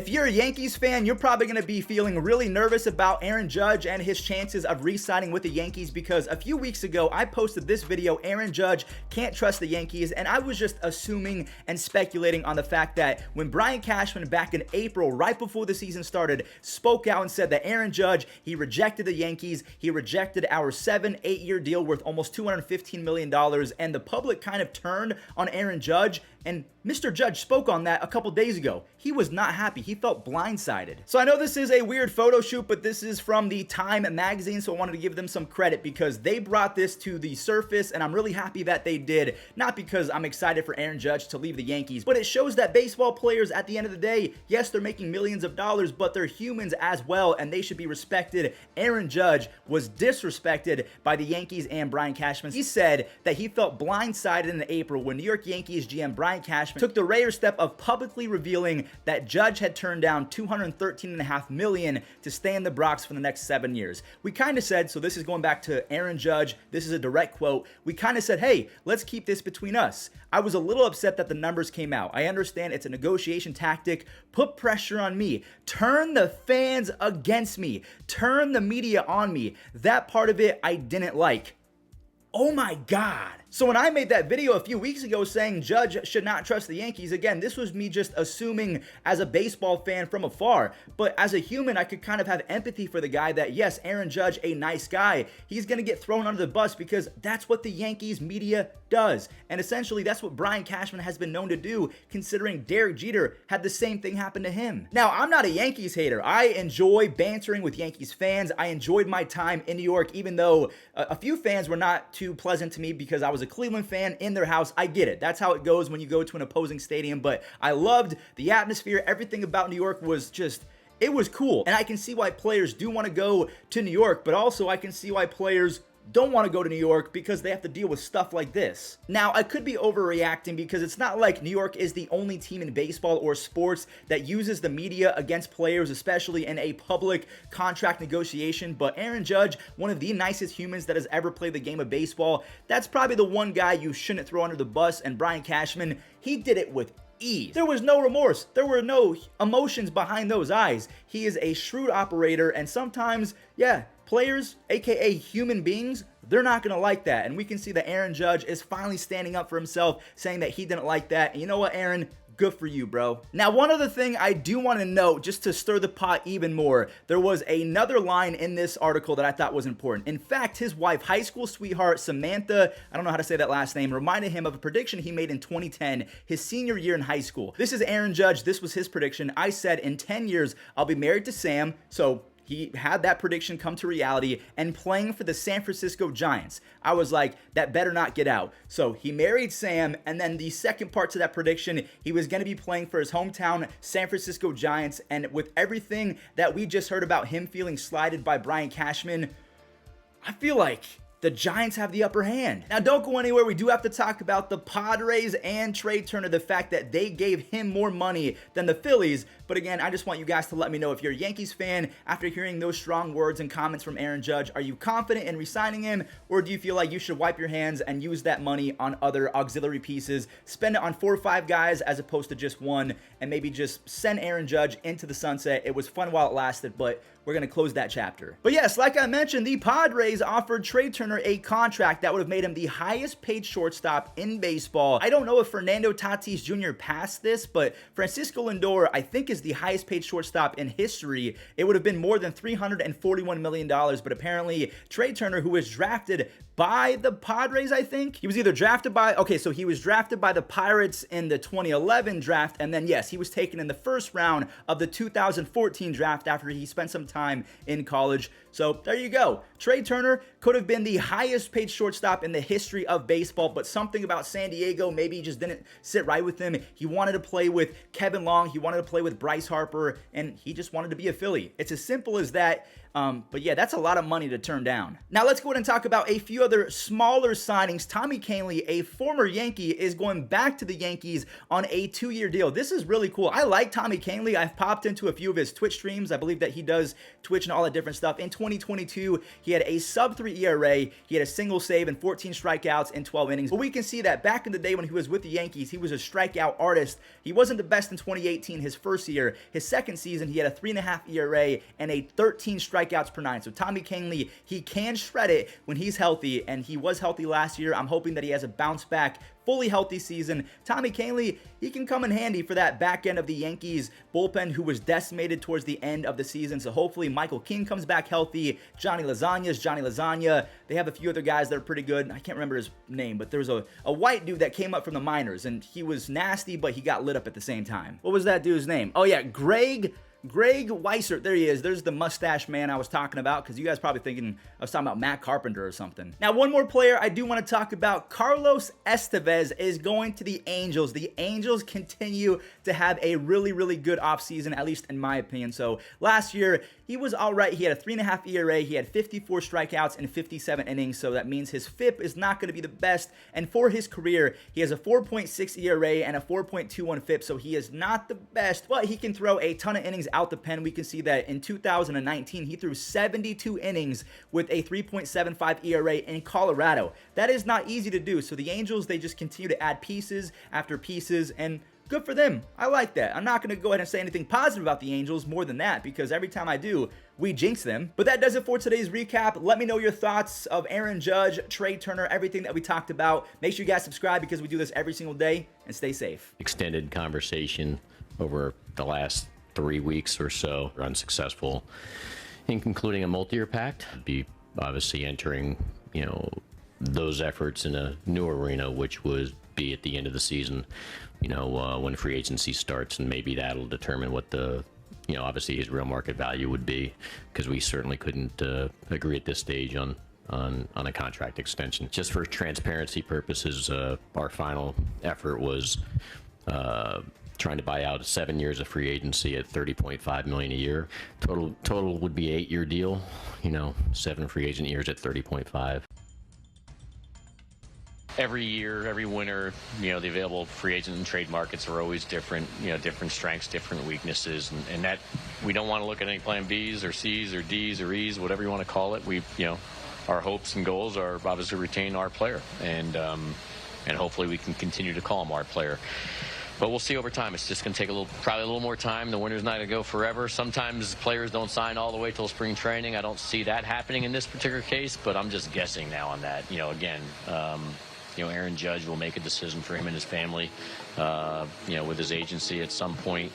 If you're a Yankees fan, you're probably going to be feeling really nervous about Aaron Judge and his chances of re-signing with the Yankees because a few weeks ago, I posted this video, Aaron Judge can't trust the Yankees, and I was just assuming and speculating on the fact that when Brian Cashman back in April, right before the season started, spoke out and said that Aaron Judge, he rejected the Yankees, he rejected our 7-8-year deal worth almost $215 million, and the public kind of turned on Aaron Judge, and Mr. Judge spoke on that a couple days ago. He was not happy. He felt blindsided. So I know this is a weird photo shoot, but this is from the Time magazine, so I wanted to give them some credit because they brought this to the surface, and I'm really happy that they did. Not because I'm excited for Aaron Judge to leave the Yankees, but it shows that baseball players, at the end of the day, yes, they're making millions of dollars, but they're humans as well, and they should be respected. Aaron Judge was disrespected by the Yankees and Brian Cashman. He said that he felt blindsided in April when New York Yankees GM Brian Cashman took the rare step of publicly revealing that Judge had turned down $213.5 million to stay in the Bronx for the next 7 years. We kind of said, so this is going back to Aaron Judge, this is a direct quote, we kind of said, hey, let's keep this between us. I was a little upset that the numbers came out. I understand it's a negotiation tactic. Put pressure on me. Turn the fans against me. Turn the media on me. That part of it I didn't like. Oh my God. So when I made that video a few weeks ago saying Judge should not trust the Yankees, again, this was me just assuming as a baseball fan from afar. But as a human, I could kind of have empathy for the guy that, yes, Aaron Judge, a nice guy, he's going to get thrown under the bus because that's what the Yankees media does. And essentially, that's what Brian Cashman has been known to do, considering Derek Jeter had the same thing happen to him. Now, I'm not a Yankees hater. I enjoy bantering with Yankees fans. I enjoyed my time in New York, even though a few fans were not too pleasant to me because I was a Cleveland fan in their house. I get it. That's how it goes when you go to an opposing stadium, but I loved the atmosphere. Everything about New York was just, it was cool. And I can see why players do want to go to New York, but also I can see why players don't want to go to New York because they have to deal with stuff like this. Now, I could be overreacting because it's not like New York is the only team in baseball or sports that uses the media against players, especially in a public contract negotiation, but Aaron Judge, one of the nicest humans that has ever played the game of baseball, that's probably the one guy you shouldn't throw under the bus, and Brian Cashman, he did it with ease. There was no remorse. There were no emotions behind those eyes. He is a shrewd operator, and sometimes, yeah, players, aka human beings, they're not going to like that. And we can see that Aaron Judge is finally standing up for himself, saying that he didn't like that. And you know what, Aaron? Good for you, bro. Now, one other thing I do want to note, just to stir the pot even more, there was another line in this article that I thought was important. In fact, his wife, high school sweetheart Samantha, I don't know how to say that last name, reminded him of a prediction he made in 2010, his senior year in high school. This is Aaron Judge. This was his prediction. I said, in 10 years, I'll be married to Sam. So he had that prediction come to reality and playing for the San Francisco Giants. I was like, that better not get out. So he married Sam, and then the second part to that prediction, he was going to be playing for his hometown San Francisco Giants. And with everything that we just heard about him feeling slighted by Brian Cashman, I feel like the Giants have the upper hand. Now, don't go anywhere. We do have to talk about the Padres and Trea Turner, the fact that they gave him more money than the Phillies. But again, I just want you guys to let me know if you're a Yankees fan after hearing those strong words and comments from Aaron Judge. Are you confident in re-signing him, or do you feel like you should wipe your hands and use that money on other auxiliary pieces, spend it on 4 or 5 guys as opposed to just one, and maybe just send Aaron Judge into the sunset? It was fun while it lasted, but we're going to close that chapter. But yes, like I mentioned, the Padres offered Trea Turner a contract that would have made him the highest paid shortstop in baseball. I don't know if Fernando Tatis Jr. passed this, but Francisco Lindor, I think, is the highest paid shortstop in history. It would have been more than $341 million, but apparently Trea Turner, who was drafted by the Padres, I think. He was either drafted by, so he was drafted by the Pirates in the 2011 draft, and then yes, he was taken in the first round of the 2014 draft after he spent some time in college. So there you go. Trea Turner could have been the highest paid shortstop in the history of baseball, but something about San Diego maybe just didn't sit right with him. He wanted to play with Kevin Long, he wanted to play with Bryce Harper, and he just wanted to be a Philly. It's as simple as that. But yeah, that's a lot of money to turn down. Now let's go ahead and talk about a few other other smaller signings. Tommy Kahnle, a former Yankee, is going back to the Yankees on a 2-year deal. This is really cool. I like Tommy Kahnle. I've popped into a few of his Twitch streams. I believe that he does Twitch and all that different stuff. In 2022, he had a sub-3 ERA. He had a single save and 14 strikeouts in 12 innings. But we can see that back in the day when he was with the Yankees, he was a strikeout artist. He wasn't the best in 2018, his first year. His second season, he had a 3.5 ERA and a 13 strikeouts per 9. So Tommy Kahnle, he can shred it when he's healthy, and he was healthy last year. I'm hoping that he has a bounce back, fully healthy season. Tommy Kahnle, he can come in handy for that back end of the Yankees bullpen, who was decimated towards the end of the season. So hopefully Michael King comes back healthy. Johnny Lasagna. They have a few other guys that are pretty good. I can't remember his name, but there was a white dude that came up from the minors, and he was nasty, but he got lit up at the same time. What was that dude's name? Oh yeah, Greg Weissert. There he is. There's the mustache man I was talking about, because you guys probably thinking I was talking about Matt Carpenter or something. Now, one more player I do want to talk about. Carlos Estévez is going to the Angels. The Angels continue to have a really, really good offseason, at least in my opinion. So last year, he was all right. He had a 3.5 ERA. He had 54 strikeouts in 57 innings. So that means his FIP is not going to be the best. And for his career, he has a 4.6 ERA and a 4.21 FIP. So he is not the best, but he can throw a ton of innings out the pen. We can see that in 2019, he threw 72 innings with a 3.75 ERA in Colorado. That is not easy to do. So the Angels, they just continue to add pieces after pieces, and good for them. I like that. I'm not going to go ahead and say anything positive about the Angels more than that, because every time I do, we jinx them. But that does it for today's recap. Let me know your thoughts of Aaron Judge, Trea Turner, everything that we talked about. Make sure you guys subscribe, because we do this every single day, and stay safe. Extended conversation over the last 3 weeks or so, unsuccessful in concluding a multi-year pact. Be obviously entering, those efforts in a new arena, which would be at the end of the season, when free agency starts, and maybe that'll determine what the, obviously his real market value would be, because we certainly couldn't agree at this stage on a contract extension. Just for transparency purposes, our final effort was trying to buy out 7 years of free agency at $30.5 million a year. Total would be 8-year deal, 7 free agent years at $30.5. Every year, every winter, the available free agent and trade markets are always different, different strengths, different weaknesses, and that we don't want to look at any plan Bs or Cs or Ds or Es, whatever you want to call it. Our hopes and goals are obviously retain our player, and hopefully we can continue to call him our player. But we'll see over time. It's just going to take probably a little more time. The winter's not going to go forever. Sometimes players don't sign all the way till spring training. I don't see that happening in this particular case, but I'm just guessing now on that. Again, Aaron Judge will make a decision for him and his family, with his agency at some point.